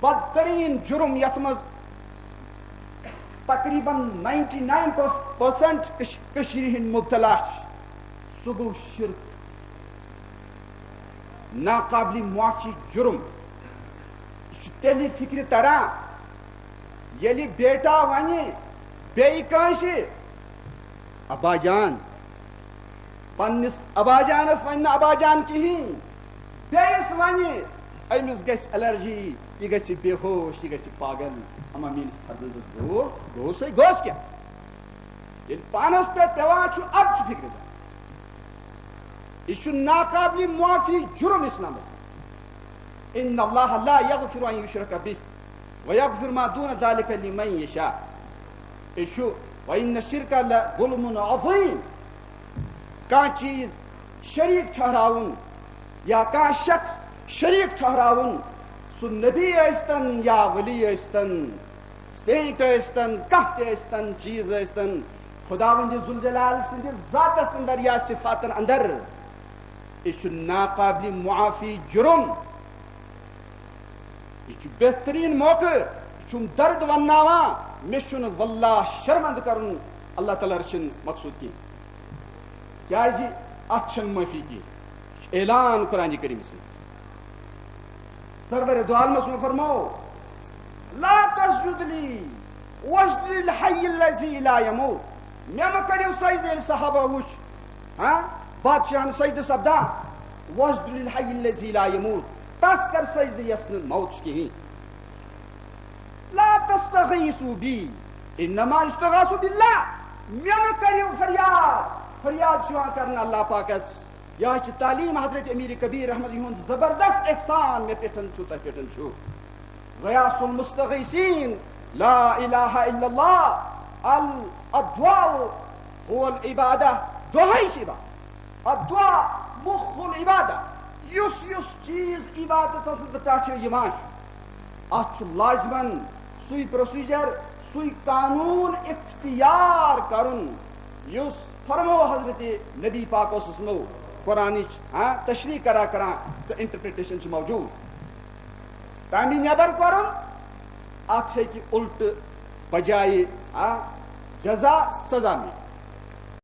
بدترین جرم یت مز تقریباً 99% کشیر ہند مبتلا سہ گو شرک ناقابل معافی جرم تیلی فکر تران یلی بیٹا ونہ بیٚیہِ کٲنٛسہِ ابا جان پننس ابا جانس ون ابا جان کہین بیس ون امس گژھِ الرجی یہ گژھِ بے ہوش یہ گژھِ پاگل اما میٲنِس فضلس گوٚو سُے گوٚس کیٛاہ ییٚلہِ پانس پٮ۪ٹھ پیوان چھُ اد چھُ فکر یہ چھُ ناقابل معافی جرم اسلامس ان اللہ لا یغفر ان یشرک بہ ویغفر ما دون ذلک لمن یشاء یہ چھُ وَإِنَّ الشِّرْكَ لَظُلْمٌ عَظِيمٌ کانٛہہ چیز شریک ٹھہراوُن یا کانٛہہ شخص شریک ٹھہراوُن سُہ نبی ٲسۍتن یا ولی ٲسۍتن سینٹ ٲسۍتن کانٛہہ تہِ ٲسۍتن چیز ٲسۍتن خداوندِ ذوالجلال سٕنٛدِس ذاتس اندر یا صفاتن اندر یہ چھُ ناقابل معافی جرم یہ چھُ بہترین موقع یہ چھُم درد ونناوان مےٚ چھُنہٕ واللہ شرمند کرُن اللہ تعالیٰ رچھن مقصود کینٛہہ کیازِ اتھ چھنہٕ معافی کینٛہہ اعلان قرآن کریٖمس منٛز سرور دو عالمس منٛز فرمو لا تسجد لی واسجد للحی الذی لا یموت مےٚ مہ کٔرِو سجدٕ ییٚلہِ صحابہ وٕچھ بادشاہن سجدٕ سپدان واسجد للحی الذی لا یموت تس کر سجدٕ یس نہٕ موت چھُ کِہیٖنۍ لا تستغیثوا بی انما یستغاث باللہ مےٚ مہ کٔرِو فریاد چھُ یِوان کرنہٕ اللہ پاکس یہ چھِ تعلیٖم حضرت امیر کبیر احمد یِہُنٛد زبردست احسان مےٚ پٮ۪ٹھ چھُ تۄہہِ پٮ۪ٹھ چھُ غیاث المستغیثین لا الہ الا اللہ الدعاء هو العبادہ دعاے چھِ عبادت الدعاء مخ العبادہ یُس چیز عبادتس پٮ۪ٹھ یِوان چھُ اتھ چھُ لازمن سُے پروسیجر سُے قانون اختیار کرُن یُس فرمو حضرت نبی پاک اوسمو قرآنٕچ تشریح کران تہٕ انٹرپریٹیشن چھِ موجوٗد تمہِ نٮ۪بر کرُن اتھ ہیٚکہِ الٹہٕ بجایہِ جزا سزا مِلِتھ